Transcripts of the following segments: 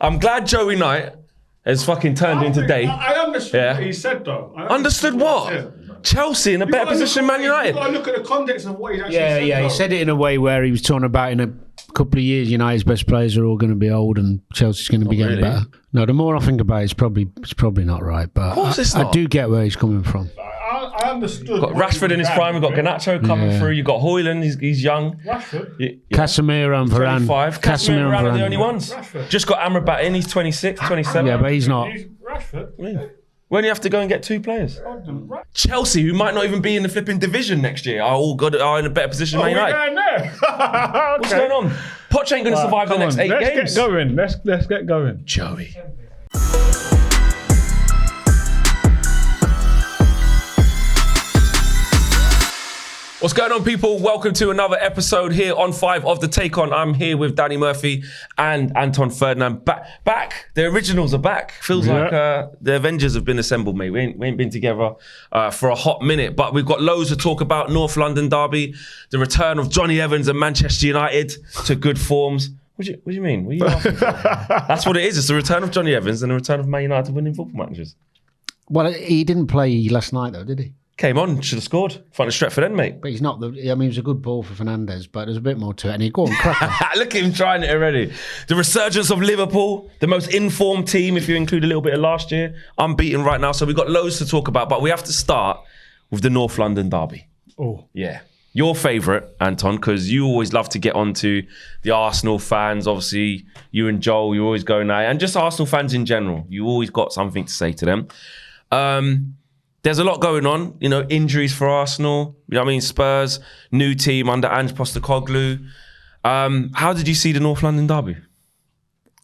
I'm glad Joey Knight has fucking turned into Day. I understood what he said, though. Understood what? Chelsea in a better position than Man United. You've got to look at the context of what he's actually said. Yeah, he said it in a way where he was talking about in a couple of years, United's best players are all going to be old and Chelsea's going to be getting better. No, the more I think about it, it's probably not right. But of course it's not. I do get where he's coming from. I understood. Got Rashford in his prime. We've got Garnacho coming through. You've got Højlund. He's young. Rashford? Casemiro and Varane. Casemiro and Varane are the only ones. Rashford. Just got Amrabat in. He's 26, 27. Yeah, but he's not. Rashford? When you have to go and get two players. Chelsea, who might not even be in the flipping division next year, are in a better position than Man United. Okay. What's going on? Poch ain't going to survive the next 8 games. Let's get going. Let's get going. Joey. What's going on, people? Welcome to another episode here on 5 of The Take On. I'm here with Danny Murphy and Anton Ferdinand. Back. The originals are back. Feels like the Avengers have been assembled, mate. We ain't been together for a hot minute, but we've got loads to talk about. North London derby, the return of Jonny Evans and Manchester United to good forms. What do you mean? What are you laughing for? That's what it is. It's the return of Jonny Evans and the return of Man United winning football matches. Well, he didn't play last night, though, did he? Came on, should have scored. Front of Stretford end, mate. But he's not it was a good ball for Fernandes, but there's a bit more to it. And he go on, crack on. Look at him trying it already. The resurgence of Liverpool, the most informed team, if you include a little bit of last year. Unbeaten right now, so we've got loads to talk about. But we have to start with the North London derby. Oh. Yeah. Your favourite, Anton, because you always love to get onto the Arsenal fans. Obviously, you and Joel, you always go now. And just Arsenal fans in general. You always got something to say to them. There's a lot going on, injuries for Arsenal. You know what I mean? Spurs, new team under Ange Postecoglou. How did you see the North London derby?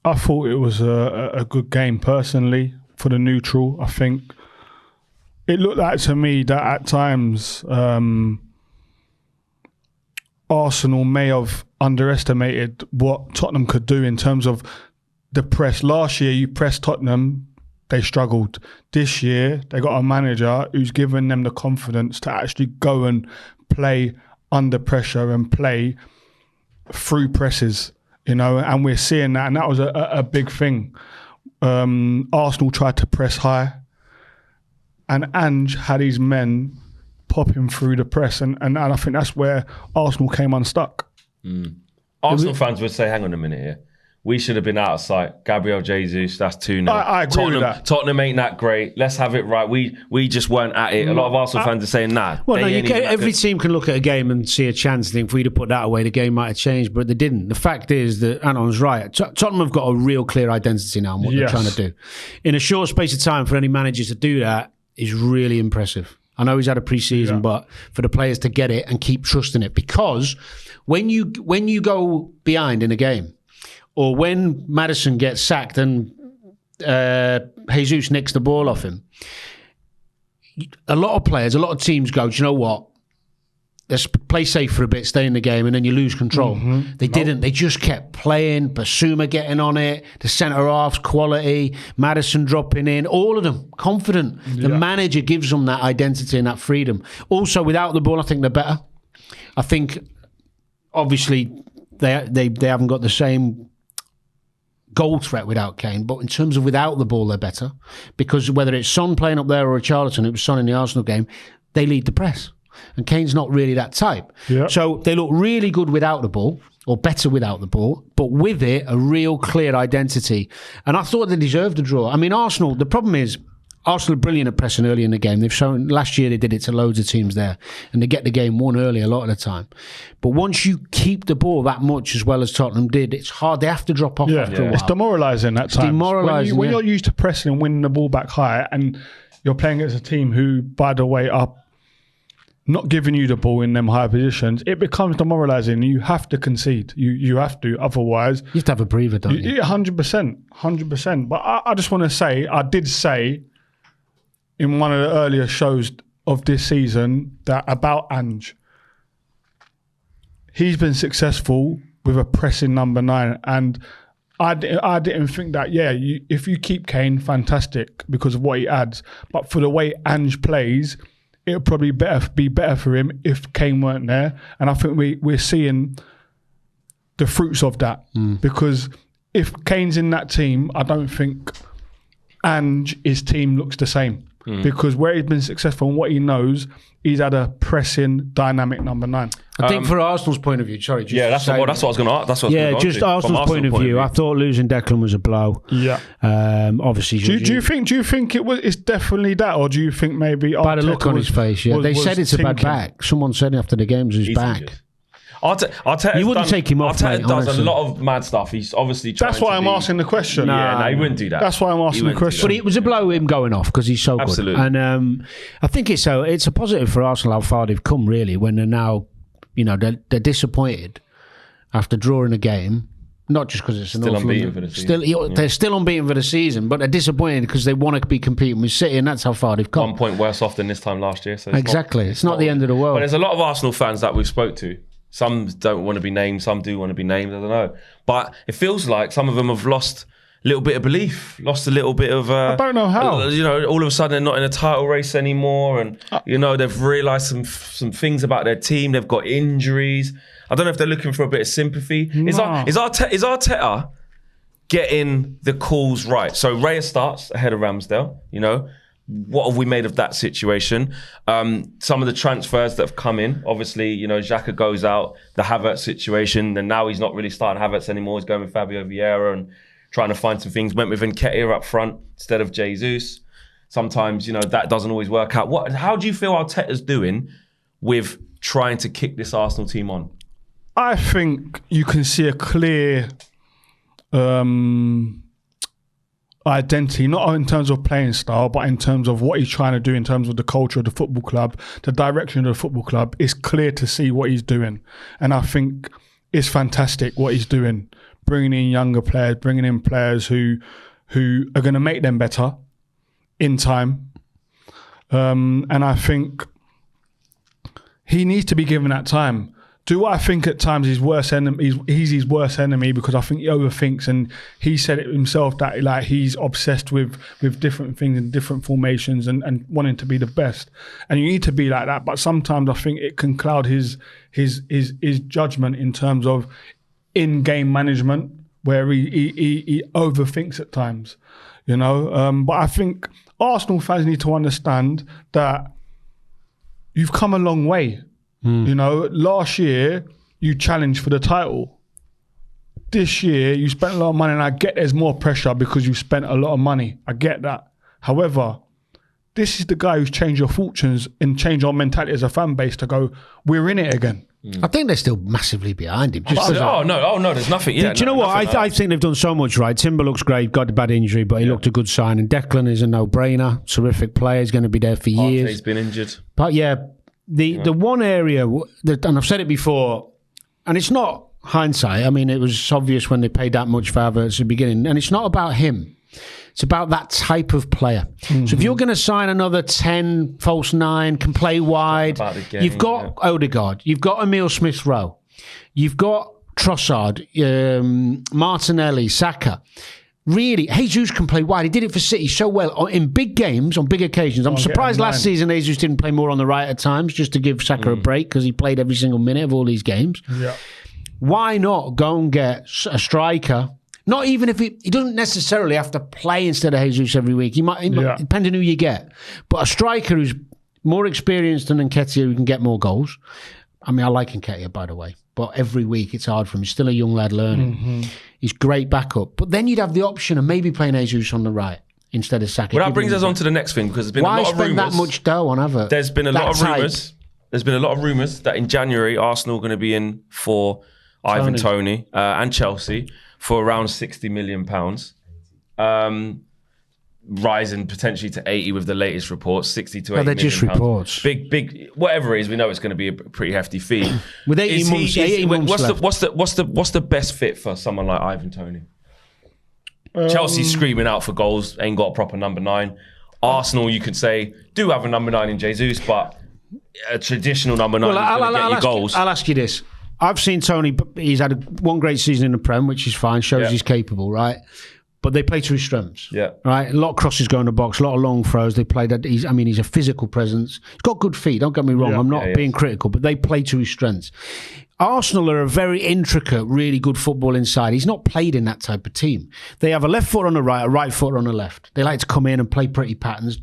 I thought it was a good game personally for the neutral. I think it looked like to me that at times Arsenal may have underestimated what Tottenham could do in terms of the press. Last year, you pressed Tottenham, they struggled. This year, they got a manager who's given them the confidence to actually go and play under pressure and play through presses, and we're seeing that. And that was a big thing. Arsenal tried to press high and Ange had his men popping through the press. And I think that's where Arsenal came unstuck. Arsenal fans would say, hang on a minute here. We should have been out of sight. Gabriel Jesus, that's 2-0. I agree with that. Tottenham ain't that great. Let's have it right. We just weren't at it. A lot of Arsenal fans are saying, nah. Well, every team can look at a game and see a chance and think if we'd have put that away, the game might have changed, but they didn't. The fact is that Anton's right. Tottenham have got a real clear identity now on what they're trying to do. In a short space of time, for any managers to do that is really impressive. I know he's had a pre-season, but for the players to get it and keep trusting it, because when you go behind in a game, or when Maddison gets sacked and Jesus nicks the ball off him, a lot of teams go, do you know what? Let's play safe for a bit, stay in the game, and then you lose control. They didn't. They just kept playing. Basuma getting on it. The centre-halves, quality. Maddison dropping in. All of them, confident. The manager gives them that identity and that freedom. Also, without the ball, I think they're better. I think, obviously, they haven't got the same goal threat without Kane, but in terms of without the ball, they're better, because whether it's Son playing up there or a Charlton, it was Son in the Arsenal game, they lead the press, and Kane's not really that type. So they look really good without the ball, or better without the ball, but with it, a real clear identity. And I thought they deserved a draw. I mean, Arsenal, the problem is Arsenal are brilliant at pressing early in the game. They've shown, last year they did it to loads of teams there, and they get the game won early a lot of the time. But once you keep the ball that much, as well as Tottenham did, it's hard. They have to drop off after a while. It's demoralising at times. Demoralising, when you're used to pressing and winning the ball back high, and you're playing against a team who, by the way, are not giving you the ball in them high positions, it becomes demoralising. You have to concede. You have to. Otherwise, you have to have a breather, don't you? 100%. 100%. But I just want to say, I did say in one of the earlier shows of this season that about Ange, he's been successful with a pressing number 9, and I didn't think that. If you keep Kane, fantastic, because of what he adds. But for the way Ange plays, it would probably be better for him if Kane weren't there. And I think we're seeing the fruits of that, because if Kane's in that team, I don't think his team looks the same. Because where he's been successful and what he knows, he's had a pressing, dynamic number 9. I think for Arsenal's point of view, sorry. That's what I was going to ask. Just Arsenal's point of view. I thought losing Declan was a blow. Yeah. Obviously. Do you think it's definitely that, or do you think maybe by the look on his face? Yeah, they said it's a bad back. Someone said after the games he's back. Injured. Arteta you wouldn't take him off. Arteta does honestly. a lot of mad stuff. He's obviously trying That's why to I'm asking the question. No, he wouldn't do that. That's why I'm asking the question. But it was a blow him going off because he's so Absolutely. good. And I think it's a positive for Arsenal how far they've come, really, when they're now, they're disappointed after drawing a game. Not just because it's still unbeaten for the season. They're still unbeaten for the season, but they're disappointed because they want to be competing with City, and that's how far they've come. 1 point worse off than this time last year. So it's not the end of the world. But there's a lot of Arsenal fans that we've spoke to. Some don't want to be named, some do want to be named, I don't know. But it feels like some of them have lost a little bit of belief, lost a little bit of... I don't know how. All of a sudden they're not in a title race anymore, and, they've realised some things about their team. They've got injuries. I don't know if they're looking for a bit of sympathy. No. Is Arteta getting the calls right? So Raya starts ahead of Ramsdale, What have we made of that situation? Some of the transfers that have come in, obviously, Xhaka goes out, the Havertz situation, and now he's not really starting Havertz anymore. He's going with Fabio Vieira and trying to find some things. Went with Nketiah up front instead of Jesus. Sometimes, that doesn't always work out. How do you feel Arteta's doing with trying to kick this Arsenal team on? I think you can see a clear... identity, not in terms of playing style, but in terms of what he's trying to do, in terms of the culture of the football club, the direction of the football club. It's clear to see what he's doing. And I think it's fantastic what he's doing, bringing in younger players, bringing in players who are going to make them better in time. And I think he needs to be given that time. Do I think at times he's his worst enemy because I think he overthinks, and he said it himself that he's obsessed with different things and different formations and wanting to be the best. And you need to be like that, but sometimes I think it can cloud his judgment in terms of in-game management where he overthinks at times, But I think Arsenal fans need to understand that you've come a long way. Last year you challenged for the title. This year you spent a lot of money, and I get there's more pressure because you spent a lot of money. I get that. However, this is the guy who's changed your fortunes and changed our mentality as a fan base to go, we're in it again. I think they're still massively behind him. No, there's nothing. Yeah, do you know what? I think they've done so much right. Timber looks great, got a bad injury, but he looked a good sign. And Declan is a no-brainer. Terrific player. He's going to be there for years. He's been injured. But the one area, and I've said it before, and it's not hindsight. I mean, it was obvious when they paid that much for Havertz at the beginning. And it's not about him. It's about that type of player. Mm-hmm. So if you're going to sign another 10, false 9, can play wide, you've got Odegaard, you've got Emile Smith-Rowe, you've got Trossard, Martinelli, Saka. Really, Jesus can play wide. He did it for City so well in big games, on big occasions. I'm surprised last season Jesus didn't play more on the right at times just to give Saka a break because he played every single minute of all these games. Yeah. Why not go and get a striker? Not even if he doesn't necessarily have to play instead of Jesus every week. He might depending who you get. But a striker who's more experienced than Nketiah, who can get more goals. I mean, I like Nketiah, by the way. But every week it's hard for him. He's still a young lad learning. Mm-hmm. He's great backup. But then you'd have the option of maybe playing Jesus on the right instead of Saka. Well, that brings us on to the next thing because there's been a lot of rumours. Why spend that much dough on Havertz? There's been a lot of rumours. There's been a lot of rumours that in January Arsenal are going to be in for Ivan Toney and Chelsea for around £60 million. Rising potentially to 80 with the latest reports, 60 to 80 they're just reports. Big, whatever it is, we know it's going to be a pretty hefty fee. With 80 months left. What's the best fit for someone like Ivan Toney? Chelsea's screaming out for goals, ain't got a proper number 9. Arsenal, you could say, do have a number 9 in Jesus, but a traditional number 9 is going to get you goals. I'll ask you this. I've seen Toney, he's had one great season in the Prem, which is fine, shows he's capable, right? But they play to his strengths. Yeah. Right? A lot of crosses go in the box, a lot of long throws. They play that. He's a physical presence. He's got good feet, don't get me wrong. I'm not being critical, but they play to his strengths. Arsenal are a very intricate, really good football inside. He's not played in that type of team. They have a left foot on the right, a right foot on the left. They like to come in and play pretty patterns.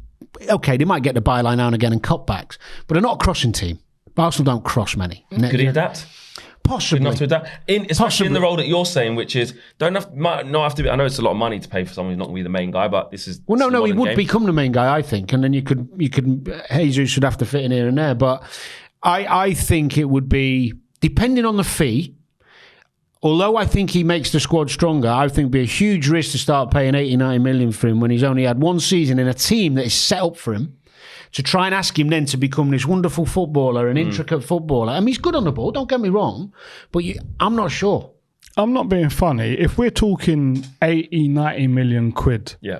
Okay, they might get the byline now and again and cutbacks, but they're not a crossing team. Arsenal don't cross many. Could he adapt? Possibly. Enough to adapt. Especially in the role that you're saying, which is, might not have to be, I know it's a lot of money to pay for someone who's not going to be the main guy, but this is... Well, no, he would become the main guy, I think, and then you could Jesus should have to fit in here and there, but I think it would be, depending on the fee, although I think he makes the squad stronger, I think it'd be a huge risk to start paying 80-90 million for him when he's only had one season in a team that is set up for him, to try and ask him then to become this wonderful footballer, an intricate footballer. I mean, he's good on the ball, don't get me wrong, but I'm not sure. I'm not being funny. If we're talking 80-90 million quid... Yeah.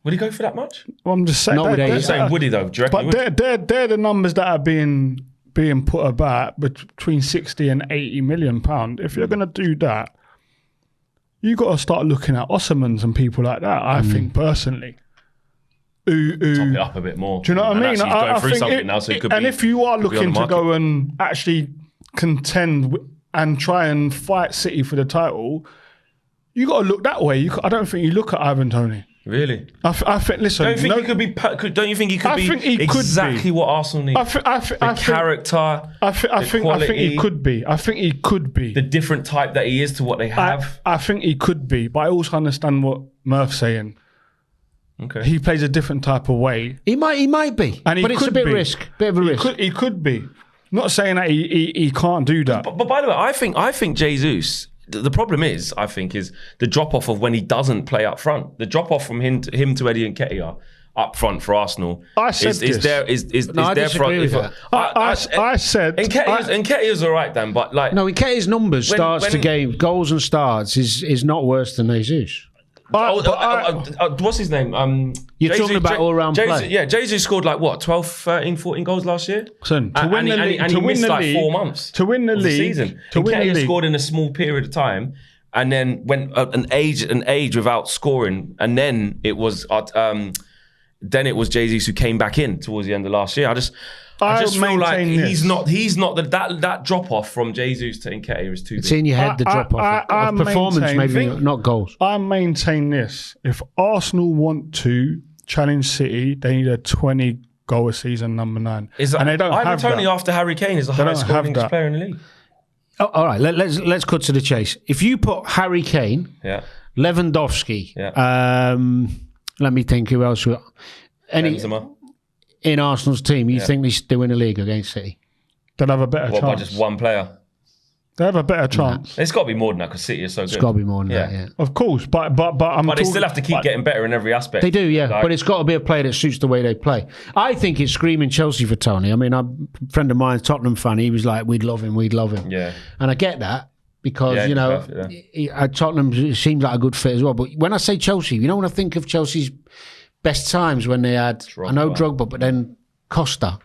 Would he go for that much? Well, I'm just saying... You're saying would he, though? Do you reckon they're the numbers that are being put about between 60 and 80 million pound. If you're going to do that, you got to start looking at Osmans and people like that, I think, personally. Top it up a bit more. Do you know what I mean? He's going through something now, so it could be... And if you are looking to go and actually contend and try and fight City for the title, you got to look that way. I don't think you look at Ivan Toney. Really? I think. Listen, don't you think he could be exactly what Arsenal need? The character. I think he could be. I think he could be the different type that he is to what they have. I think he could be, but I also understand what Murph's saying. Okay. He plays a different type of way. He might be, but it's a bit of a risk. He could be. Not saying that he can't do that. But by the way, I think Jesus. The problem is, I think, is the drop off of when he doesn't play up front. The drop off from him to Eddie Nketiah up front for Arsenal is there for us. I said Nketiah's all right, Dan, but like Nketiah's numbers starts to game goals and starts is not worse than Jesus. What's his name? You're talking about all-round play. Yeah, Jesus scored like what, 12, 13, 14 goals last year? Son, to win the league, and he missed like 4 months to win the league, season. Nketiah scored in a small period of time, and then went an age without scoring, and then it was Jesus who came back in towards the end of last year. I just feel like he's not that drop off from Jesus to Nketiah is too big. It's in your head, the drop off. Performance, maybe not goals. I maintain this. If Arsenal want to challenge City, they need a 20 goal a season number 9. And they don't have Ivan Toney that. after Harry Kane is the highest scoring player in the league. Oh, all right, let's cut to the chase. If you put Harry Kane, Lewandowski, let me think who else. Benzema. In Arsenal's team, you think they win a league against City? They'll have a better chance. By just one player? They have a better chance. It's got to be more than that because City is so good. It's got to be more than that, yeah. Of course, but they still have to keep getting better in every aspect. They do, yeah. But it's got to be a player that suits the way they play. I think it's screaming Chelsea for Toney. I mean, a friend of mine, Tottenham fan, he was like, we'd love him. Yeah. And I get that because, Tottenham seems like a good fit as well. But when I say Chelsea, when I think of Chelsea's best times when they had, Drogba, but then Costa.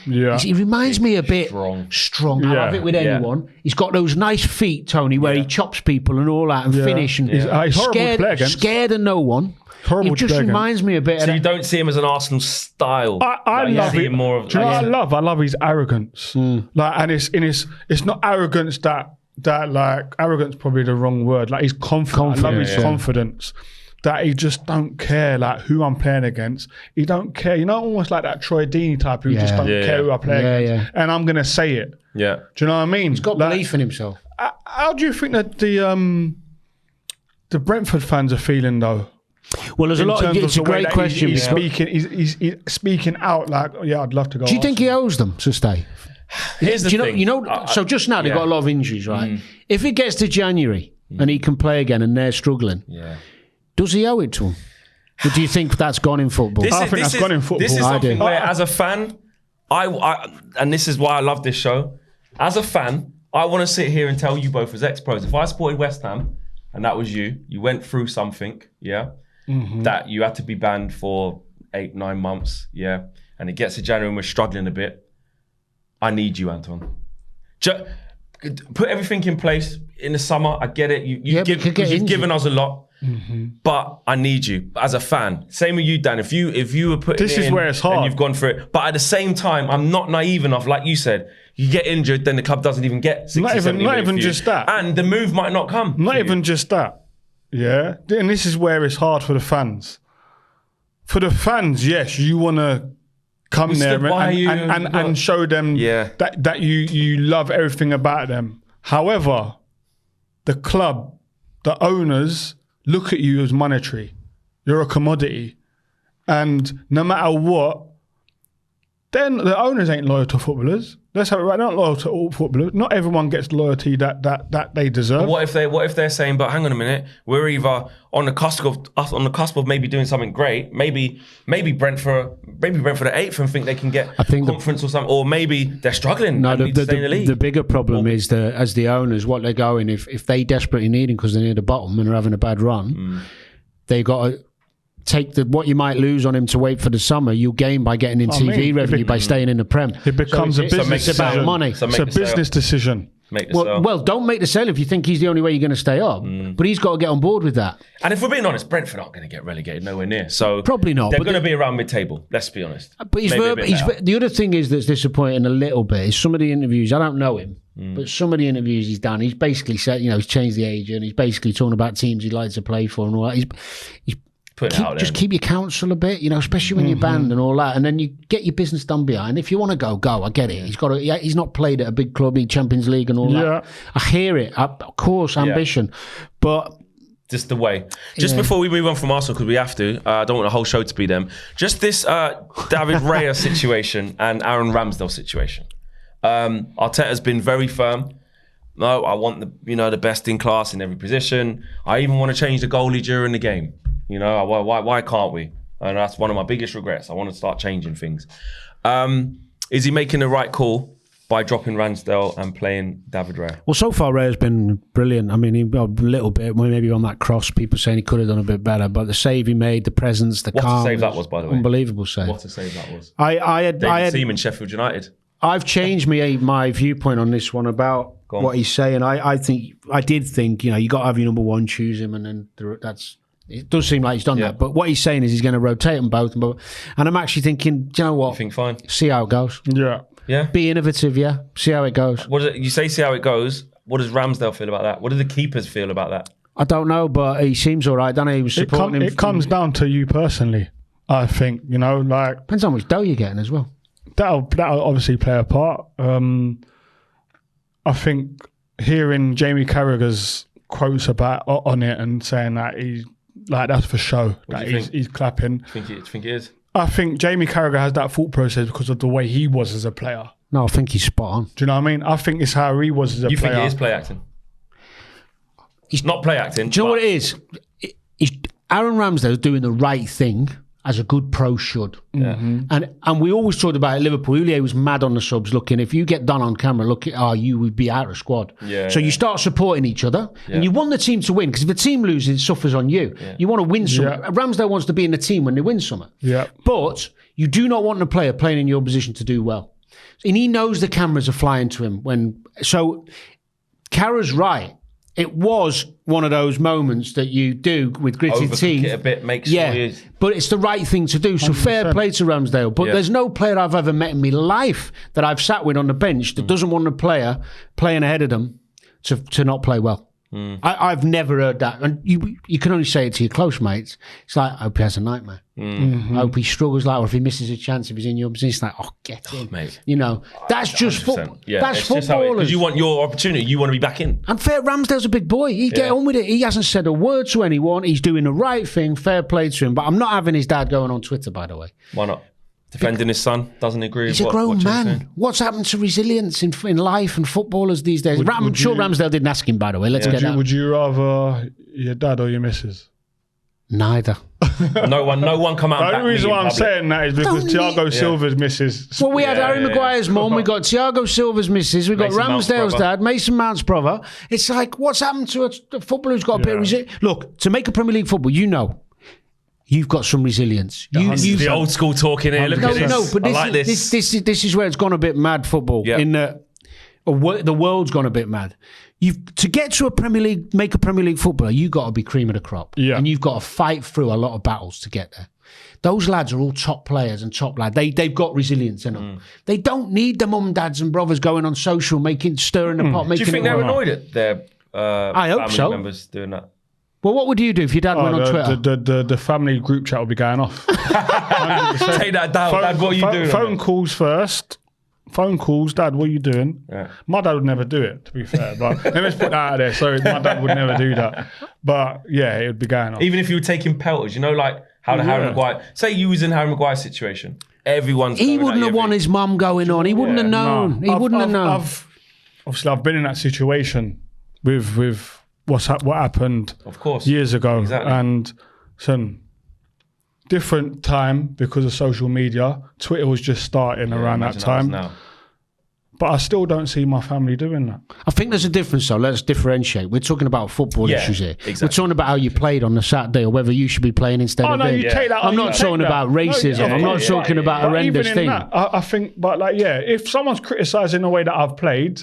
Yeah. He reminds me a bit strong. I love it with anyone. He's got those nice feet, Tony, where he chops people and all that and finish. And he's scared of no one. Horrible. It just reminds me a bit. So you don't see him as an Arsenal style. I love it. More of. Do you know what I love his arrogance. And it's not arrogance that like arrogance probably the wrong word. Like he's confident. I love his confidence. That he just don't care like who I'm playing against. He don't care. Almost like that Troy Deeney type who just don't care who I play against. And I'm gonna say it. Yeah. Do you know what I mean? He's got belief in himself. How do you think that the Brentford fans are feeling though? Well, there's a lot. It's a great question. He's speaking out like, I'd love to go. Do you think he owes them to stay? Here's the thing. So just now they've got a lot of injuries, right? If it gets to January and he can play again and they're struggling, does he owe it to him? Or do you think that's gone in football? I think that's gone in football. This is something where, as a fan, and this is why I love this show. As a fan, I want to sit here and tell you both as ex-pros, if I supported West Ham and that was you went through something, that you had to be banned for 8-9 months, and it gets to January and we're struggling a bit. I need you, Anton. Put everything in place in the summer. I get it. You've given us a lot. But I need you as a fan. Same with you, Dan. If you were putting this is where it's hard, and you've gone through it. But at the same time, I'm not naive enough. Like you said, you get injured, then the club doesn't even get 60, Not 70 million even for you. just that. And the move might not come. Not even just that. Yeah. And this is where it's hard for the fans. For the fans, yes, you want to come there and show them that you love everything about them. However, the club, the owners look at you as monetary. You're a commodity. And no matter what, then the owners ain't loyal to footballers. Let's have it right. They're not loyal to all footballers. Not everyone gets the loyalty that they deserve. But what if they're saying, but hang on a minute, we're either on the cusp of maybe doing something great, maybe Brentford are eighth and think they can get conference or something, or maybe they're struggling. No, and need to stay in the league. The bigger problem is that as the owners, what they're going, if they desperately need him because they're near the bottom and are having a bad run, they've got to take what you might lose on him to wait for the summer, you'll gain by getting in TV revenue by staying in the Prem. It becomes a business decision. It's about money. It's a business decision. Well, don't make the sale if you think he's the only way you're going to stay up. But he's got to get on board with that. And if we're being honest, Brentford aren't going to get relegated, nowhere near. So probably not. They're going to be around mid-table. Let's be honest. But the other thing is that's disappointing a little bit is some of the interviews. I don't know him, but some of the interviews he's done, he's basically said, he's changed the agent. He's basically talking about teams he'd like to play for and all that. He's just keep your counsel a bit, especially when you're banned and all that, and then you get your business done behind. If you want to go. I get it. He's not played at a big club in Champions League and all that. I hear it. Of course, ambition, but just the way. Before we move on from Arsenal, because we have to, I don't want the whole show to be them. Just this David Raya situation and Aaron Ramsdale situation. Arteta's been very firm. No, I want the best in class in every position. I even want to change the goalie during the game. Why can't we? And that's one of my biggest regrets. I want to start changing things. Is he making the right call by dropping Ramsdale and playing David Raya? Well, so far Raya's been brilliant. I mean, he got a little bit, maybe on that cross, people saying he could have done a bit better, but the save he made, the presence, the calm. What a save that was, by the way. Unbelievable save. What a save that was. I had team in Sheffield United. I've changed my viewpoint on this one about what he's saying. I did think, you got to have your number one, choose him, and then that's... It does seem like he's done that, but what he's saying is he's going to rotate them both. And I'm actually thinking, do you know what? You think fine? See how it goes. Yeah. Be innovative, yeah. See how it goes. You say see how it goes. What does Ramsdale feel about that? What do the keepers feel about that? I don't know, but he seems all right. I don't know. He was supporting him. It comes down to you personally, I think. Depends how much dough you're getting as well. That'll obviously play a part. I think hearing Jamie Carragher's quotes on it and saying that that's for show. He's clapping. Do you think it is? I think Jamie Carragher has that thought process because of the way he was as a player. No, I think he's spot on. Do you know what I mean? I think it's how he was as a player. You think it is play acting? He's not play acting. Do you know what it is? Aaron Ramsdale's doing the right thing as a good pro should. And we always talked about at Liverpool, Houllier was mad on the subs looking, if you get done on camera, you would be out of squad. You start supporting each other and you want the team to win because if the team loses, it suffers on you. You want to win something. Ramsdale wants to be in the team when they win something. But you do not want a player playing in your position to do well. And he knows the cameras are flying to him. So Kara's right. It was one of those moments that you do with gritted teeth. It a bit, make sure but it's the right thing to do. So 100%. Fair play to Ramsdale. But there's no player I've ever met in my life that I've sat with on the bench that doesn't want a player playing ahead of them to not play well. I've never heard that. And you can only say it to your close mates. It's like, I hope he has a nightmare. I hope he struggles or if he misses a chance, if he's in your position, it's like, get in. Mate. That's just football. That's football. Because you want your opportunity. You want to be back in. And Ramsdale's a big boy. He get on with it. He hasn't said a word to anyone. He's doing the right thing. Fair play to him. But I'm not having his dad going on Twitter, by the way. Why not? Defending his son, doesn't agree with He's a grown man. What's happened to resilience in life and footballers these days? I'm sure Ramsdale didn't ask him, by the way. Let's get that. Would you rather your dad or your missus? Neither. No one come out. The only reason why I'm saying that is because Thiago Silva's missus. Well, we had Harry Maguire's mum, we got Thiago Silva's missus, we got Ramsdale's dad, Mason Mount's brother. It's like, what's happened to a footballer who's got a bit of resilience? Look, to make a Premier League football, you've got some resilience. The old school talking here. Look at this. But this is where it's gone a bit mad football. In that the world's gone a bit mad. To get to a Premier League, make a Premier League footballer, you've got to be cream of the crop. Yeah. And you've got to fight through a lot of battles to get there. Those lads are all top players and top lads. They've got resilience in them. They don't need the mum, dads and brothers going on social, stirring the pot, making. Do you think it they're work. annoyed at their I hope family so. members doing that? Well, what would you do if your dad went on Twitter? The family group chat will be going off. 100%. Take that down. Dad, what are you doing? Phone calls first. Phone calls, Dad, what are you doing? Yeah. My dad would never do it, to be fair. But let me just put that out there. So my dad would never do that. But yeah, it would be going off. Even if you were taking pelters, like how the Harry Maguire. Say you was in Harry Maguire's situation. Everyone's. He wouldn't have want his mum going on. He wouldn't have known. He wouldn't have known. Obviously, I've been in that situation with what happened, of course, years ago, exactly. And some different time because of social media. Twitter was just starting around that time. But I still don't see my family doing that. I think there's a difference, though. Let's differentiate. We're talking about football issues here. Exactly. We're talking about how you played on the Saturday or whether you should be playing instead of him. I'm not talking about racism. I'm not talking about horrendous things. I think, but if someone's criticising the way that I've played,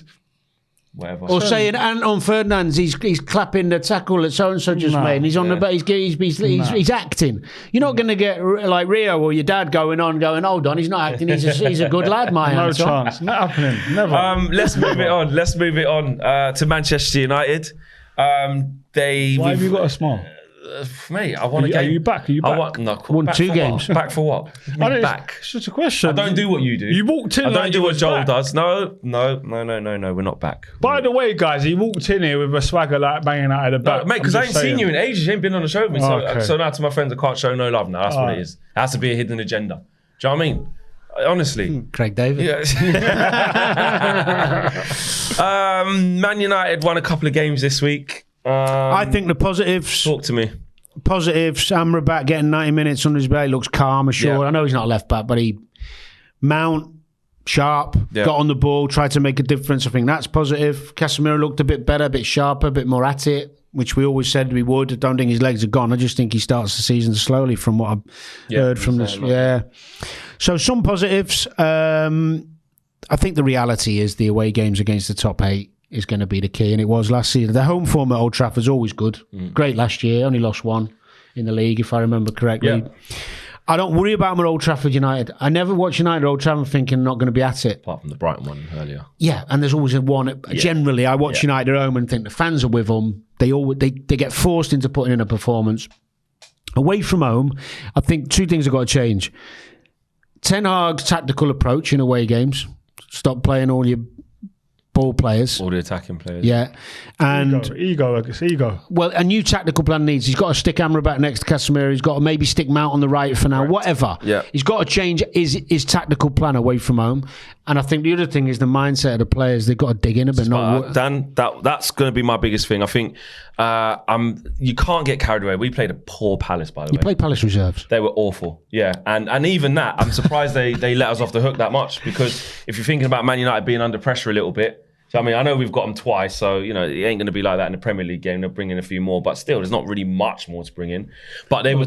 whatever. Or saying Anton Ferdinand, he's clapping the tackle that so and so just made, and he's on the back. He's acting. You're not going to get like Rio or your dad going, hold on, he's not acting. He's a good lad, my no Anton. chance, not happening, never. Let's move it on. Let's move it on to Manchester United. Why have you got a smile? Mate, I want to get. Are you back? Won 2 games. Back for what? Back. It's just a question. I don't do what you do. You walked in. I don't do what Joel does. No. We're not back. By the way, guys, he walked in here with a swagger like banging out of the back. Mate, because I ain't seen you in ages. You ain't been on the show with me. So now to my friends, I can't show no love now. That's what it is. It has to be a hidden agenda. Do you know what I mean? Honestly. Craig David. Yeah. Man United won a couple of games this week. I think the positives. Talk to me. Positives. Amrabat getting 90 minutes under his belt. Looks calm, assured. Yeah. I know he's not a left back, but Mount, sharp, got on the ball, tried to make a difference. I think that's positive. Casemiro looked a bit better, a bit sharper, a bit more at it, which we always said we would. I don't think his legs are gone. I just think he starts the season slowly from what I've heard from this. Yeah. So some positives. I think the reality is the away games against the top 8 is going to be the key, and it was last season. The home form at Old Trafford's always good. Great last year, only lost 1 in the league, if I remember correctly. Yeah. I don't worry about them at Old Trafford United. I never watch United at Old Trafford thinking not going to be at it. Apart from the Brighton one earlier. Yeah, and there's always one. Generally, I watch United at home and think the fans are with them. They get forced into putting in a performance. Away from home, I think 2 things have got to change. Ten Hag's tactical approach in away games. Stop playing all your ball players. All the attacking players. Yeah. And ego. Well, a new tactical plan needs. He's got to stick Amrabat next to Casemiro. He's got to maybe stick Mount on the right for now. Correct. Whatever. Yeah. He's got to change his tactical plan away from home. And I think the other thing is the mindset of the players. They've got to dig in a bit. Dan, that's going to be my biggest thing. I think you can't get carried away. We played a poor Palace, by the way. You played Palace reserves. They were awful. Yeah. And even that, I'm surprised they let us off the hook that much, because if you're thinking about Man United being under pressure a little bit, so, I mean, I know we've got them twice, so, it ain't going to be like that in the Premier League game. They'll bring in a few more, but still, there's not really much more to bring in. But they were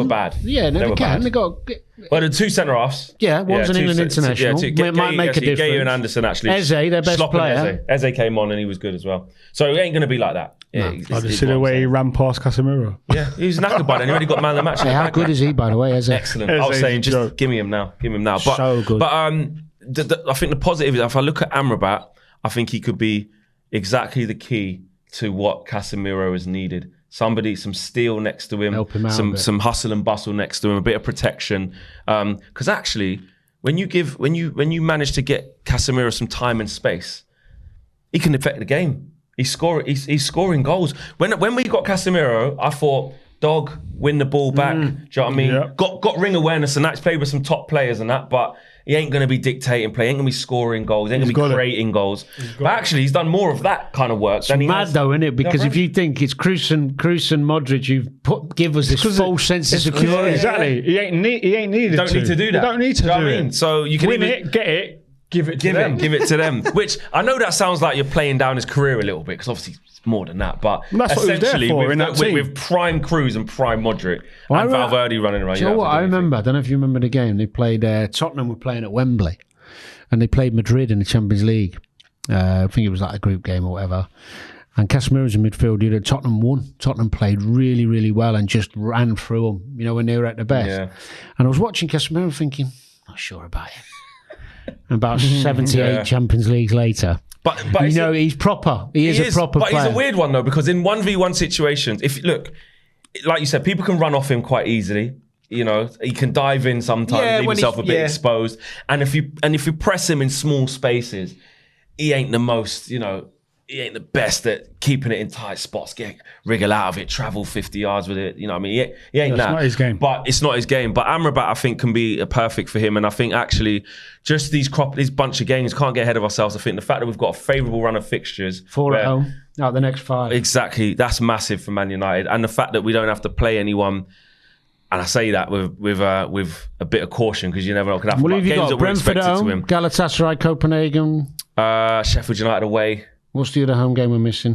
bad. Yeah, they can. They got. Well, the 2 centre-halves. Yeah, one's an England international. Might make a difference. Gay and Anderson, actually. Eze, their best player. Eze came on and he was good as well. So it ain't going to be like that. I just see the way he ran past Casemiro. Yeah, he was knackered by then. He already got man of the match. Hey, how good is he, by the way, Eze? Excellent. I was saying, just give me him now. But, so good. But I think the positive is, if I look at Amrabat, I think he could be exactly the key to what Casemiro has needed. Somebody, some steel next to him, help him out some hustle and bustle next to him, a bit of protection. Because actually, when you manage to get Casemiro some time and space, he can affect the game. He's scoring goals. When we got Casemiro, I thought, dog, win the ball back. Do you know what I mean? Yeah. Got ring awareness and that's played with some top players and that, but he ain't going to be dictating play. He ain't going to be scoring goals. He ain't going to be creating goals. But actually, he's done more of that kind of work. It's mad though, isn't it? Because if you think it's Kroos and Modric, give us this false sense of security. Exactly. He ain't needed to. Don't need to do that. You don't need to do it. I mean? So you can win it, get it. Give it to them. Which I know that sounds like you're playing down his career a little bit, because obviously it's more than that. But that's essentially, what he was there for, with prime Kroos and prime Modric and Valverde running around. Do you know what I remember? I don't know if you remember the game. They played Tottenham were playing at Wembley, and they played Madrid in the Champions League. I think it was like a group game or whatever. And Casemiro's in midfield. Tottenham won. Tottenham played really, really well and just ran through them, when they were at their best. Yeah. And I was watching Casemiro thinking, not sure about him. And about 78 Champions Leagues later. But he's proper. He is a proper player. But he's a weird one, though, because in 1v1 situations, like you said, people can run off him quite easily. He can dive in sometimes, leave himself a bit exposed. And if you press him in small spaces, he ain't the most, he ain't the best at keeping it in tight spots, wriggle out of it, travel 50 yards with it. He ain't that. It's not his game. But it's not his game. But Amrabat, I think, can be perfect for him. And I think actually, just these bunch of games, can't get ahead of ourselves. I think the fact that we've got a favourable run of fixtures. 4 at home, out the next 5. Exactly. That's massive for Man United. And the fact that we don't have to play anyone. And I say that with a bit of caution because you never know. What have you got? Brentford at home, Galatasaray, Copenhagen. Sheffield United away. What's the other home game we're missing?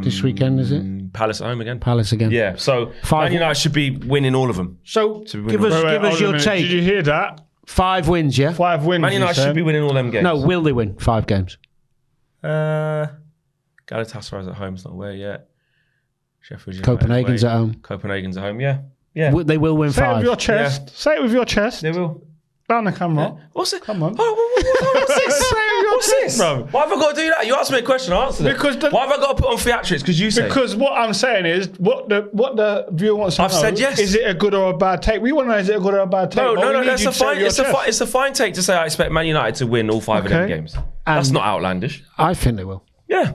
This weekend, is it? Palace at home again. Palace again. Yeah. So Man United should be winning all of them. So give us your take. Did you hear that? 5 wins, yeah? 5 wins. Man United should be winning all them games. No, will they win 5 games? Galatasaray's at home. It's not away yet. Sheffield United Copenhagen's away. at home. Copenhagen's at home. Yeah. They will win 5. Say it with your chest. Yeah. Say it with your chest. They will. Down the camera. Yeah. What's it? Come on. What's this? What's this? Bro. Why have I got to do that? You asked me a question, I answered it. Why have I got to put on theatrics? Because you say. Because what I'm saying is, what the viewer wants to know. I've said yes. Is it a good or a bad take? We want to know, is it a good or a bad take? No. That's a fine. It's a fine take to say I expect Man United to win all 5 of them games. That's not outlandish. I think they will. Yeah,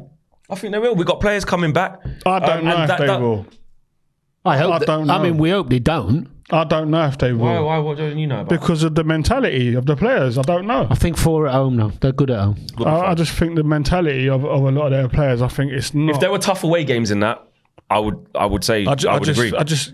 I think they will. We've got players coming back. I don't know if they will. I don't know. I mean, we hope they don't. I don't know if they will. Why? What don't you know about? Because of the mentality of the players. I don't know. I think 4 at home, though. They're good at home. I just think the mentality of a lot of their players, I think it's not. If there were tough away games in that, I would say I would agree. I just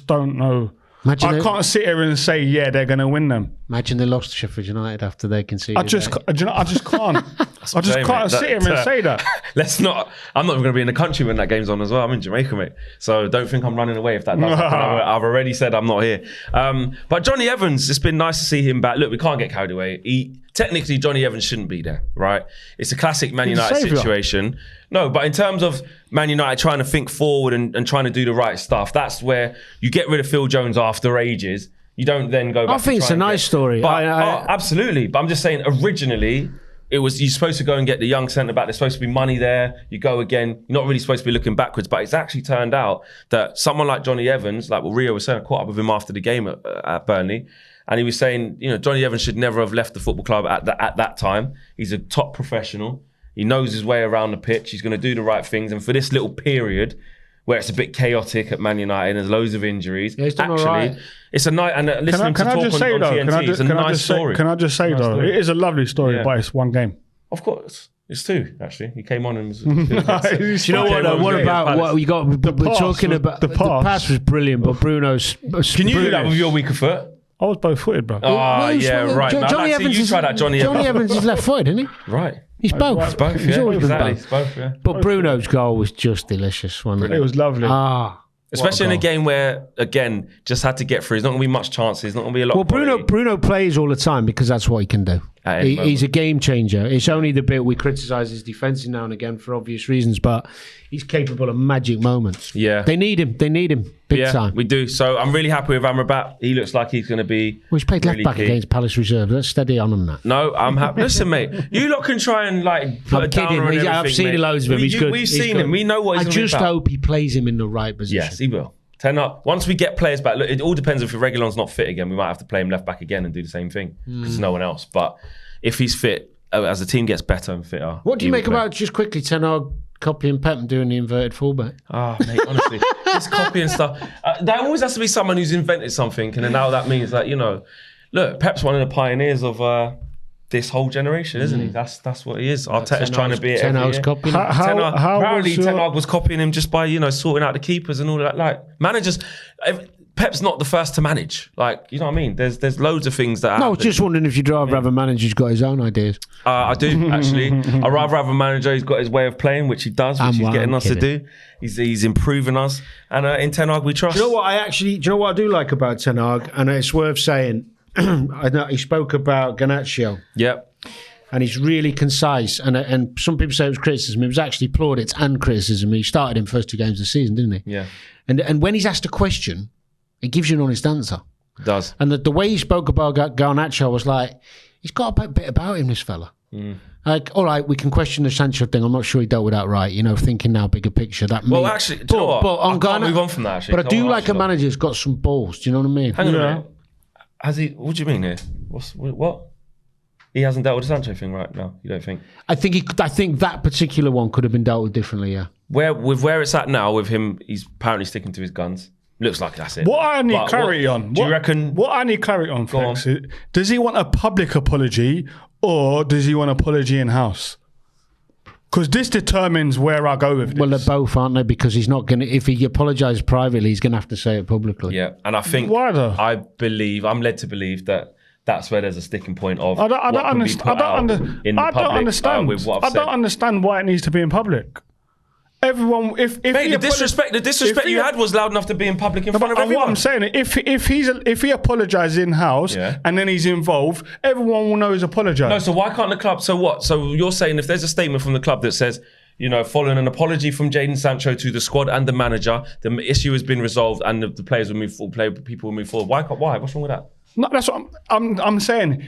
don't know. I can't sit here and say, they're going to win them. Imagine they lost to Sheffield United after they conceded. I just can't. I just can't sit here and say that. Let's not. I'm not even going to be in the country when that game's on as well. I'm in Jamaica, mate. So don't think I'm running away if that does happen. I've already said I'm not here. But Jonny Evans, it's been nice to see him back. Look, we can't get carried away. Technically, Jonny Evans shouldn't be there, right? It's a classic Man United situation. No, but in terms of Man United trying to think forward and trying to do the right stuff, that's where you get rid of Phil Jones after ages. You don't then go back. I think it's a nice story. Absolutely. But I'm just saying, originally, you're supposed to go and get the young centre-back. There's supposed to be money there. You go again. You're not really supposed to be looking backwards. But it's actually turned out that someone like Jonny Evans, like what Rio was saying, I caught up with him after the game at Burnley. And he was saying, Jonny Evans should never have left the football club at that time. He's a top professional. He knows his way around the pitch. He's going to do the right things. And for this little period where it's a bit chaotic at Man United and there's loads of injuries, it's a night. And listening to talk on TNT, it's a nice story. Can I just say, though, it is a lovely story, but it's 1 game. Of course. It's 2, actually. He came on and was... Do you know what? What about what we got? We're talking about... The pass was brilliant, but Bruno's... Can you do that with your weaker foot? I was both-footed, bro. Right. Jonny Evans Jonny Evans is left-footed, isn't he? Right. He's both. He's both, He's always been both. He's both, yeah. But Bruno's goal was just delicious, wasn't it? It was lovely. Especially in a game where, again, just had to get through. There's not going to be much chances. There's not going to be a lot. Well, Bruno plays all the time because that's what he can do. He's a game changer. It's only the bit we criticise his defence now and again for obvious reasons, but he's capable of magic moments. Yeah. They need him. Big time. We do. So I'm really happy with Amrabat. He looks like he's going to be. Well, he's played left back against Palace Reserve. Let's steady on that. No, I'm happy. Listen, mate, you lot can try and put a downer on everything, I've seen loads of him. He's good. We've seen him. We know what he's going to be about. I just hope he plays him in the right position. Yes, he will. Once we get players back, look, it all depends if Reguilon's not fit again. We might have to play him left back again and do the same thing because there's no one else. But if he's fit, as the team gets better and fitter. What do you make about, just quickly, Ten Hag copying Pep and doing the inverted fullback? Mate, honestly, this copying stuff. There always has to be someone who's invented something, and then now that means that, look, Pep's one of the pioneers of this whole generation, isn't he? That's what he is. Arteta's trying to be it. Ten Hag's copying him. Apparently, Ten Hag was copying him just by sorting out the keepers and all that. Like managers, Pep's not the first to manage. Like, you know what I mean? There's loads of things that. No, I was just wondering if you'd rather have a manager who's got his own ideas. I do actually. I'd rather have a manager who's got his way of playing, which he does, which he's getting us to do. He's improving us, and in Ten Hag we trust. Do you know what I do like about Ten Hag, and it's worth saying. I know he spoke about Garnacho. Yep. and he's really concise. And some people say it was criticism. It was actually plaudits and criticism. He started in first 2 games of the season, didn't he? Yeah. And when he's asked a question, it gives you an honest answer. It does. And the way he spoke about Garnacho was like, he's got a bit about him, this fella. Like, all right, we can question the Sancho thing. I'm not sure he dealt with that right. Thinking now bigger picture. Actually, do you know what? But I can't move on from that, actually. But I do like a manager who's got some balls. Do you know what I mean? Hang on a minute. Has he? What do you mean here? What? He hasn't dealt with the Sancho thing right now. You don't think? I think that particular one could have been dealt with differently. Yeah. Where it's at now with him, he's apparently sticking to his guns. Looks like that's it. What I need clarity on. Do you reckon? What I need clarity on, Flex, on. Does he want a public apology or does he want an apology in house? Because this determines where I go with this. Well, they're both, aren't they? Because he's not going to, if he apologises privately, he's going to have to say it publicly. Yeah, and I think, I'm led to believe that that's where there's a sticking point of I don't understand why it needs to be in public. Everyone, the disrespect you had was loud enough to be in public in front of everyone. What I'm saying, if he apologises in house and then he's involved, everyone will know he's apologised. No, so why can't the club? So what? So you're saying if there's a statement from the club that says, following an apology from Jadon Sancho to the squad and the manager, the issue has been resolved and the players will move forward. People will move forward. Why? What's wrong with that? No, that's what I'm saying.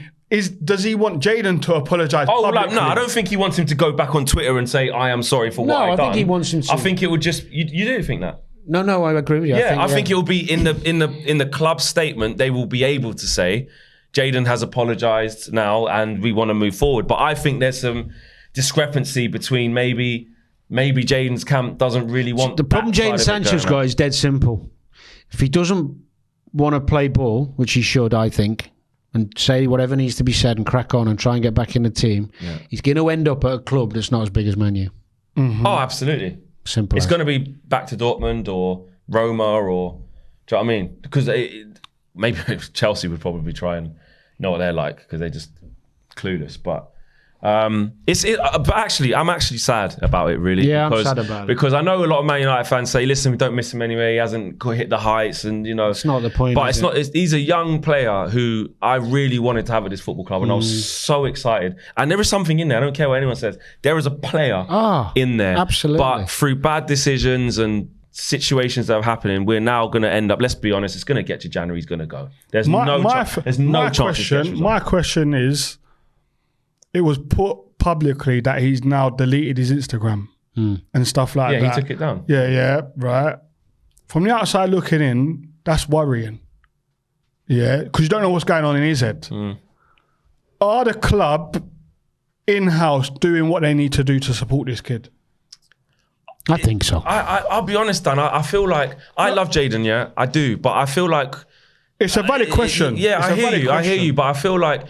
Does he want Jadon to apologise publicly? No, I don't think he wants him to go back on Twitter and say, I am sorry for what I've done. No, I think he wants him to. I think it would just, you do think that? No, I agree with you. Yeah, I think it will be in the club statement, they will be able to say, Jadon has apologised now and we want to move forward. But I think there's some discrepancy between maybe Jadon's camp doesn't really want the problem Jadon Sancho's got is dead simple. If he doesn't want to play ball, which he should, I think, and say whatever needs to be said and crack on and try and get back in the team, he's going to end up at a club that's not as big as Man U. Mm-hmm. Oh, absolutely. Simple. It's going to be back to Dortmund or Roma or, do you know what I mean? Because maybe Chelsea would probably try and know what they're like because they're just clueless. But but actually, I'm actually sad about it, really. Yeah, I'm sad about it. Because I know a lot of Man United fans say, listen, we don't miss him anyway. He hasn't hit the heights and, It's not the point, But he's a young player who I really wanted to have at this football club and I was so excited. And there is something in there. I don't care what anyone says. There is a player in there. Absolutely. But through bad decisions and situations that are happening, we're now going to end up, let's be honest, it's going to get to January, he's going to go. There's no chance. My question is, it was put publicly that he's now deleted his Instagram and stuff like that. Yeah, he took it down. Yeah, right. From the outside looking in, that's worrying. Yeah, because you don't know what's going on in his head. Are the club in-house doing what they need to do to support this kid? I think so. I'll be honest, Dan. I feel like I love Jadon, yeah, I do, but I feel like it's a valid question. I hear you, but I feel like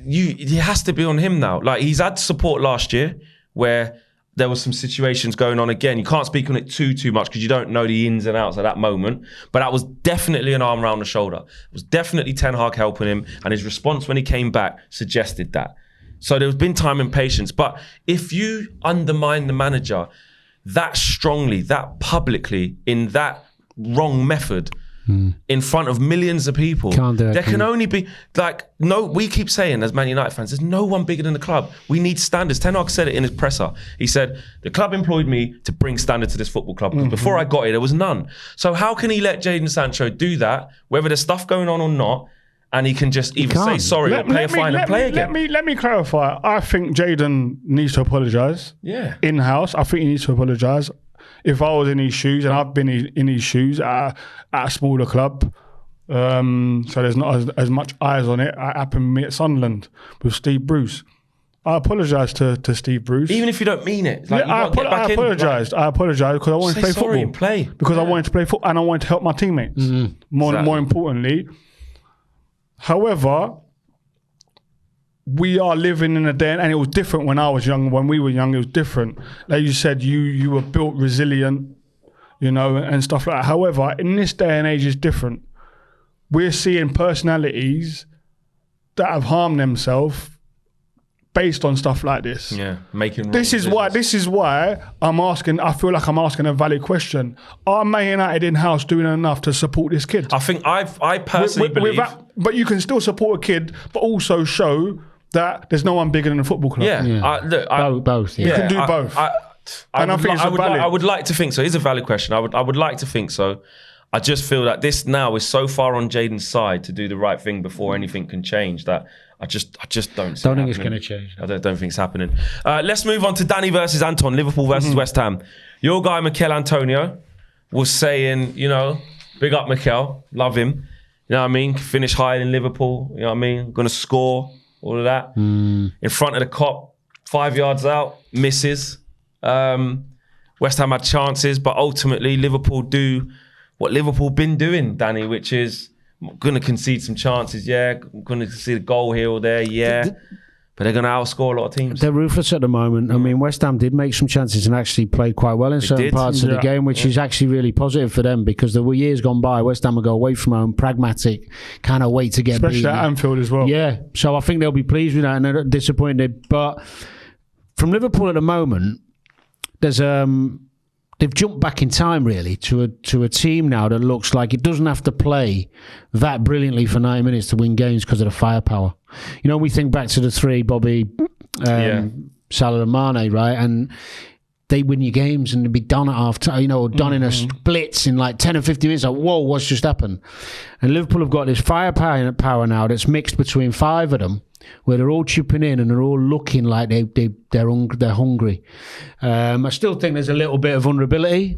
he has to be on him now. Like he's had support last year where there was some situations going on again. You can't speak on it too much because you don't know the ins and outs at that moment. But that was definitely an arm around the shoulder. It was definitely Ten Hag helping him, and his response when he came back suggested that. So there's been time and patience. But if you undermine the manager that strongly, that publicly, in that wrong method, in front of millions of people, there can only be we keep saying as Man United fans, there's no one bigger than the club. We need standards. Ten Hag said it in his presser. He said, the club employed me to bring standard to this football club. Because before I got here, there was none. So how can he let Jadon Sancho do that, whether there's stuff going on or not, and he can just either say sorry or pay a fine and play again? Let me clarify. I think Jadon needs to apologise. Yeah. In-house, I think he needs to apologise. If I was in his shoes, and I've been in his shoes at a smaller club, so there's not as much eyes on it. It happened to me at Sunderland with Steve Bruce. I apologise to Steve Bruce. Even if you don't mean it. I apologised. I apologised because I wanted to play football. And play. Because I wanted to play football and I wanted to help my teammates. More importantly. However, we are living in a day, and it was different when I was young. When we were young, it was different. Like you said, you were built resilient, and stuff like that. However, in this day and age, it's different. We're seeing personalities that have harmed themselves based on stuff like this. Yeah, making. This is why I'm asking. I feel like I'm asking a valid question. Are Man United in-house doing enough to support this kid? I think I personally believe. But you can still support a kid, but also show that there's no one bigger than a football club. Both. You can do both. I would like to think so. It's a valid question. I would like to think so. I just feel that this now is so far on Jadon's side to do the right thing before anything can change that I just don't think it's going to change. I don't think it's happening. Let's move on to Danny versus Anton, Liverpool versus West Ham. Your guy, Mikel Antonio, was saying, big up Mikel, love him. You know what I mean? Finish higher in Liverpool, you know what I mean? Going to score, all of that. In front of the Kop, 5 yards out, misses. West Ham had chances, but ultimately Liverpool do what Liverpool been doing, Danny, which is going to concede some chances, going to concede a goal here or there, but they're going to outscore a lot of teams. They're ruthless at the moment. I mean, West Ham did make some chances and actually played quite well in certain parts of the game, which is actually really positive for them because there were years gone by, West Ham would go away from home, pragmatic, kind of wait to get especially beaten. at Anfield as well. Yeah, so I think they'll be pleased with that and they're disappointed. But from Liverpool at the moment, there's they've jumped back in time really to a team now that looks like it doesn't have to play that brilliantly for 90 minutes to win games because of the firepower. We think back to the three, Bobby, Salah and Mane, right? And they win your games and they'd be done at half time, or done in a blitz in like 10 or 15 minutes. Like, whoa, what's just happened? And Liverpool have got this firepower now that's mixed between five of them, where they're all chipping in and they're all looking like they're hungry. I still think there's a little bit of vulnerability.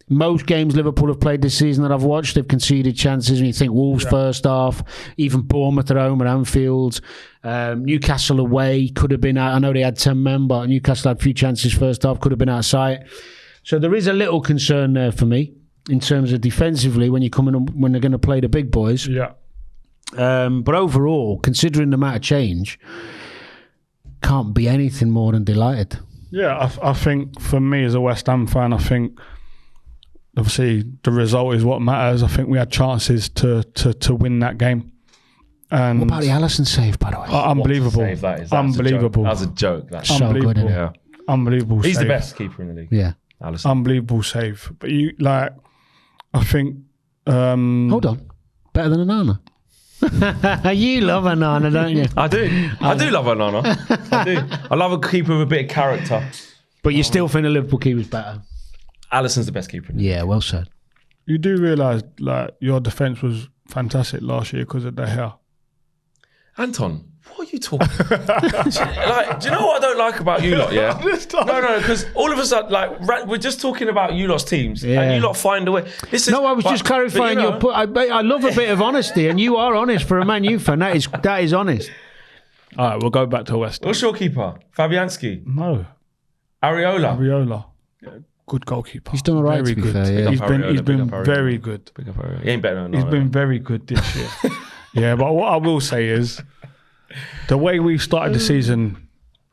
Most games Liverpool have played this season that I've watched, they've conceded chances. And you think Wolves first half, even Bournemouth at home at Anfield, Newcastle away could have been out. I know they had 10 men, but Newcastle had a few chances first half, could have been out of sight. So there is a little concern there for me in terms of defensively when when they're going to play the big boys. Yeah. But overall, considering the amount of change, can't be anything more than delighted. Yeah, I think for me as a West Ham fan, I think obviously the result is what matters. I think we had chances to win that game. And what about the Alisson save, by the way? Unbelievable. What a save that is. Unbelievable. That's a joke. That's so good, isn't it? Yeah. Unbelievable He's save. the best keeper in the league. Yeah. Alisson. Unbelievable save. But I think... Hold on. Better than Onana. You love Onana, don't you? I do. I do love Onana. I do. I love a keeper with a bit of character. But you still think the Liverpool keeper's better? Alisson's the best keeper. Yeah, well said. You do realise your defence was fantastic last year because of the hair. Anton, what are you talking about? Do you know what I don't like about you lot, yeah? No, because all of us are we're just talking about you lot's teams and you lot find a way. I was just clarifying your point. I love a bit of honesty and you are honest for a Man U fan. That is honest. All right, we'll go back to West Ham. What's your keeper? Fabianski? No. Areola. Yeah, good goalkeeper. He's done all right, to be fair. Yeah. He's been very good. He ain't better than He's been very good this year. Yeah, but what I will say is the way we've started the season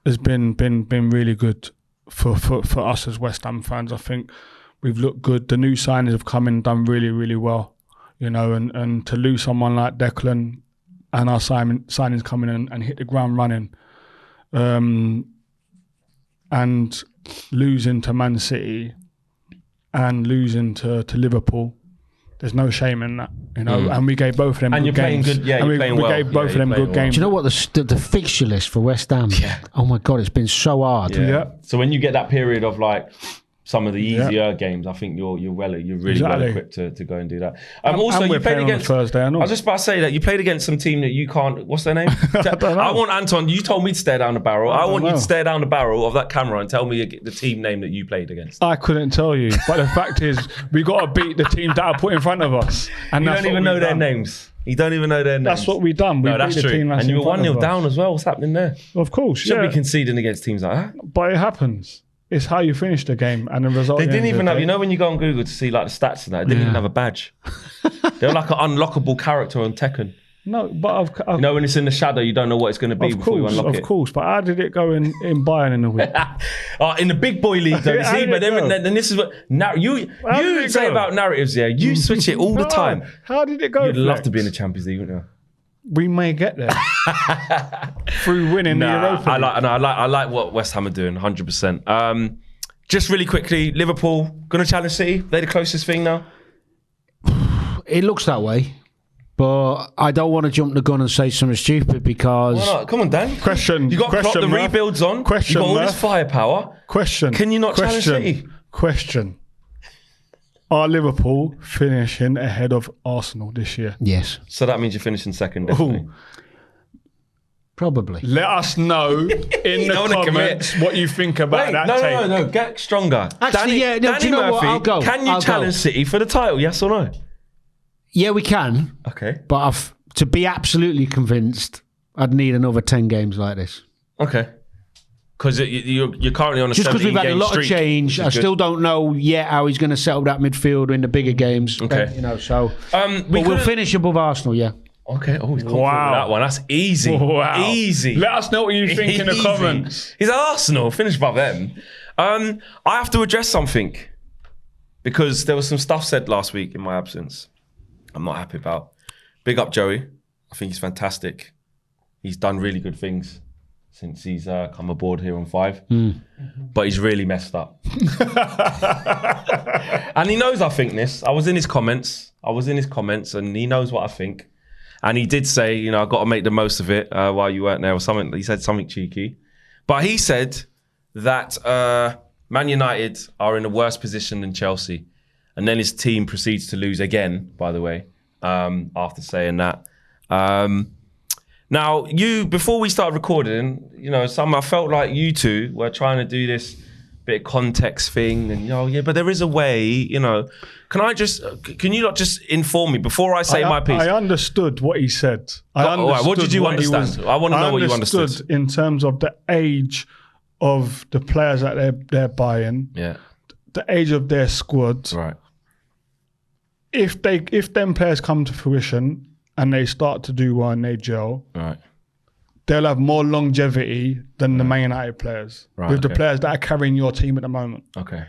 has been really good for us as West Ham fans. I think we've looked good. The new signings have come in and done really, really well. And to lose someone like Declan and our signings coming in and hit the ground running, and losing to Man City and losing to Liverpool, there's no shame in that, And we gave both of them good games. Playing good, yeah. And we gave both of them good games. Do you know what the fixture list for West Ham? Yeah. Oh my God, it's been so hard. Yeah. So when you get that period of some of the easier games, I think you're really well equipped to go and do that. Also, and you played against Thursday. I was just about to say that you played against some team that you can't. What's their name? I want Anton. You told me to stare down the barrel. I want you to stare down the barrel of that camera and tell me the team name that you played against. I couldn't tell you, but the fact is, we got to beat the teams that are put in front of us. And you don't even know their names. You don't even know their names. That's what we've done. We that's beat the true. team And you were 1-0 down as well. What's happening there? Of course, Should be conceding against teams like that. But it happens. It's how you finish the game and the result. They didn't even have, when you go on Google to see the stats and that, they didn't even have a badge. They were like an unlockable character on Tekken. No, but I've when it's in the shadow, you don't know what it's going to be before you unlock it. Of course, but how did it go in Bayern in the week? In the big boy league, though, you see? But then this is what you say about narratives, yeah? You switch it all the time. How did it go? You'd love to be in the Champions League, wouldn't you? We may get there through winning the Europa League. I like what West Ham are doing, 100%. Just really quickly, Liverpool going to challenge City? They're the closest thing now. It looks that way, But I don't want to jump the gun and say something stupid because... Why not? Come on, Dan. Question. You got Klopp, the rebuild's on. Question. You got all this firepower. Question. Can you not challenge City? Question. Are Liverpool finishing ahead of Arsenal this year? Yes. So that means you're finishing second, definitely. Ooh. Probably. Let us know in the comments what you think about that take. No. Get stronger. Actually, Danny do you know Murphy, what? I'll go. Can you challenge City for the title, yes or no? Yeah, we can. Okay. But to be absolutely convinced, I'd need another 10 games like this. Okay. Because you're currently on a 17-game streak. Just because we've had a lot of change. I still don't know yet how he's going to settle that midfield in the bigger games. Okay. But we'll finish above Arsenal, yeah. Okay. Oh, he's confident with that one. That's easy. Wow. Easy. Let us know what you think in the comments. He's Arsenal. Finish above them. I have to address something because there was some stuff said last week in my absence I'm not happy about. Big up Joey. I think he's fantastic. He's done really good things since he's come aboard here on 5. But he's really messed up. And he knows I think this. I was in his comments and he knows what I think. And he did say, I've got to make the most of it while you weren't there or something. He said something cheeky. But he said that Man United are in a worse position than Chelsea. And then his team proceeds to lose again, by the way, after saying that. Now, before we started recording, I felt like you two were trying to do this bit of context thing, and but there is a way, Can you not just inform me before I say my piece? I understood what he said. What did you understand? I want to know what you understood. I understood in terms of the age of the players that they're buying. Yeah. The age of their squad. Right. If them players come to fruition and they start to do well and they gel, right, they'll have more longevity than the Man United players. Right, with the players that are carrying your team at the moment. Okay.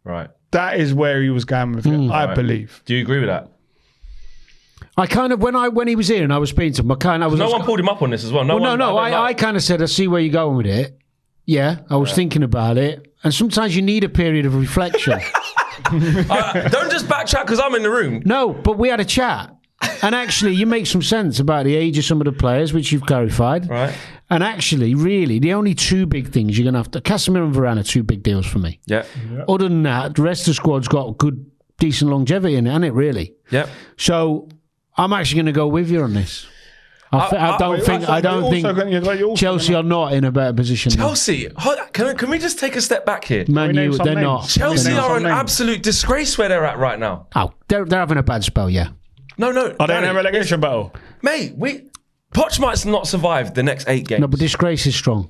Right. That is where he was going with it, I believe. Do you agree with that? I kind of, when he was here and I was speaking to him, no one pulled him up on this as well. I kind of said, I see where you're going with it. Yeah, I was thinking about it. And sometimes you need a period of reflection. Don't just backtrack because I'm in the room. No, but we had a chat. And actually, you make some sense about the age of some of the players, which you've clarified. Right. And actually, really, the only two big things you're going to have to... Casemiro and Varane are two big deals for me. Yeah. Other than that, the rest of the squad's got good, decent longevity in it, hasn't it, really? Yeah. So, I'm actually going to go with you on this. I don't think Chelsea are not in a better position. Chelsea, can we just take a step back here? Man Utd, they're not. Chelsea are an absolute disgrace where they're at right now. Oh, they're having a bad spell, yeah. No. Are they in a relegation battle? Mate, Poch might not survive the next 8 games. No, but disgrace is strong.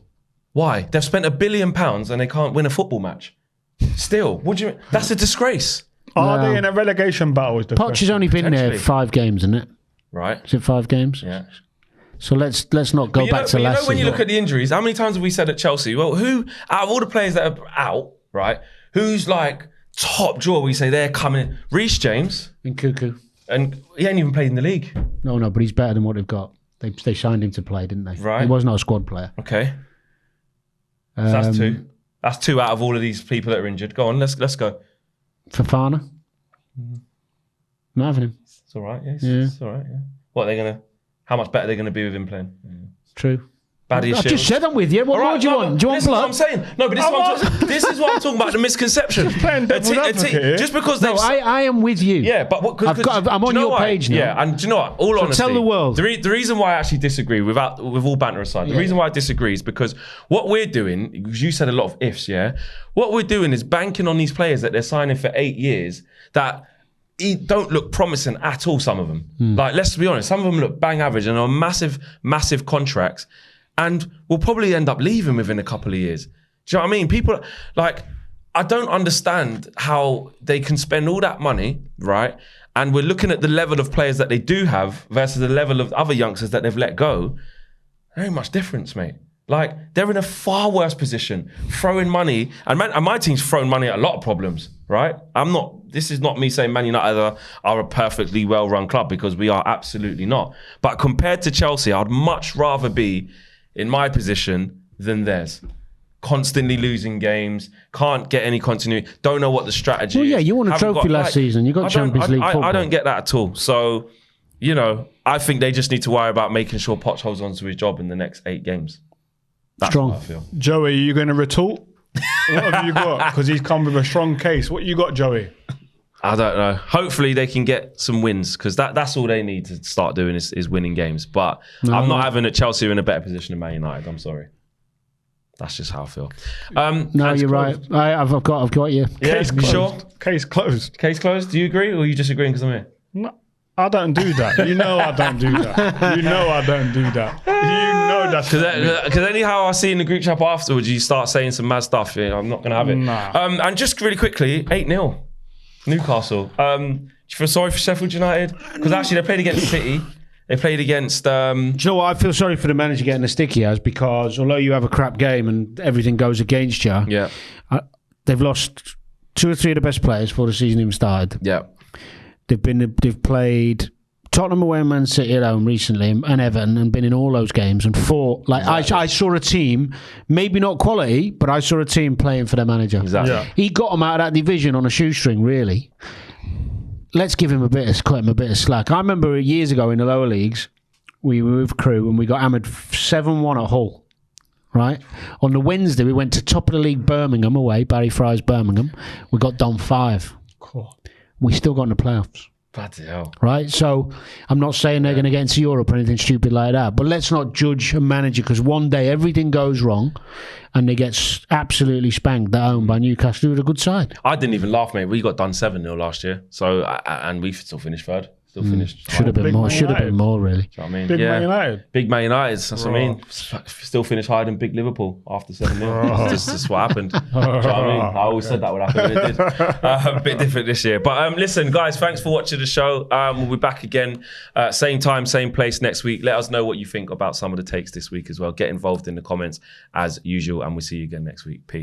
Why? They've spent £1 billion and they can't win a football match. Still, what do you mean? That's a disgrace. Are they in a relegation battle? Poch has only been there 5 games, isn't it? Right. Is it 5 games? Yeah. So let's not go back to last season. When you look at the injuries, how many times have we said at Chelsea, well, who, out of all the players that are out, right, who's like top draw, we say they're coming? Reece James. And Cuckoo. And he ain't even played in the league. No, but he's better than what they've got. They signed him to play, didn't they? Right. He was not a squad player. Okay. So that's 2. That's 2 out of all of these people that are injured. Go on, let's go. Fofana. Not having him. It's all right, yeah. It's all right, yeah. What, how much better are they going to be with him playing? Yeah. True. I just said I'm with you. What more do you want? Do you want blood? This is what I'm saying. No, but this is what I'm talking about, the misconception. Just because they've... No, I am with you. Yeah, but... I'm on your page now. Yeah, and do you know what? All honesty... tell the world. The reason why I actually disagree, with all banter aside, the reason why I disagree is because what we're doing, because you said a lot of ifs, yeah? What we're doing is banking on these players that they're signing for 8 years that... don't look promising at all, some of them. Like, let's be honest, some of them look bang average and are massive, massive contracts and will probably end up leaving within a couple of years. Do you know what I mean? People, like, I don't understand how they can spend all that money, right? And we're looking at the level of players that they do have versus the level of other youngsters that they've let go. There ain't much difference, mate. Like, they're in a far worse position, throwing money, and my team's throwing money at a lot of problems, right? This is not me saying Man United are a perfectly well-run club, because we are absolutely not. But compared to Chelsea, I'd much rather be in my position than theirs. Constantly losing games, can't get any continuity, don't know what the strategy is. Well, yeah, you won a trophy last season. You got Champions League football. I don't get that at all. So, you know, I think they just need to worry about making sure Poch holds on to his job in the next 8 games. That's Strong. what I feel. Joey, are you going to retort? What have you got? Because he's come with a strong case. What you got, Joey? I don't know. Hopefully they can get some wins because that's all they need to start doing is winning games. But I'm not having Chelsea in a better position than Man United. I'm sorry. That's just how I feel. No, you're right. I've got you. Yeah, Case you closed. sure? Case closed. Case closed. Do you agree, or are you just agreeing because I'm here? No, I don't do that. You know I don't do that. You know I don't do that. You know that's Because anyhow, I see in the group chat afterwards, you start saying some mad stuff. Yeah, I'm not going to have it. Nah. And just really quickly, 8-0, Newcastle. Do you feel sorry for Sheffield United? Because actually they played against City. They played against... Do you know what? I feel sorry for the manager getting the stick he has because although you have a crap game and everything goes against you, Yeah. They've lost 2 or 3 of the best players before the season even started. Yeah. They've played Tottenham away and Man City at home recently and Everton and been in all those games and fought. Like I saw a team, maybe not quality, but I saw a team playing for their manager. Exactly. Yeah. He got them out of that division on a shoestring, really. Let's cut him a bit of slack. I remember years ago in the lower leagues, we were with Crew and we got hammered 7-1 at Hull. Right? On the Wednesday, we went to top of the league Birmingham away, Barry Fry's Birmingham. We got done 5. Cool. We still got in the playoffs. Bloody hell. Right? So I'm not saying they're going to get into Europe or anything stupid like that, but let's not judge a manager because one day everything goes wrong and they get absolutely spanked at home by Newcastle with a good side. I didn't even laugh, mate. We got done 7-0 last year. So, and we still finished 3rd. Still finished. Should have been Big more. Man Should have been United. more, really. Do you know what I mean? Big Man United. Big Man United. That's what I mean. Still finished higher than Big Liverpool after 7-0. That's just what happened. Do you know what I mean? I always said that would happen. And it did. A bit different this year. But listen, guys, thanks for watching the show. We'll be back again, same time, same place next week. Let us know what you think about some of the takes this week as well. Get involved in the comments as usual, and we'll see you again next week. Peace.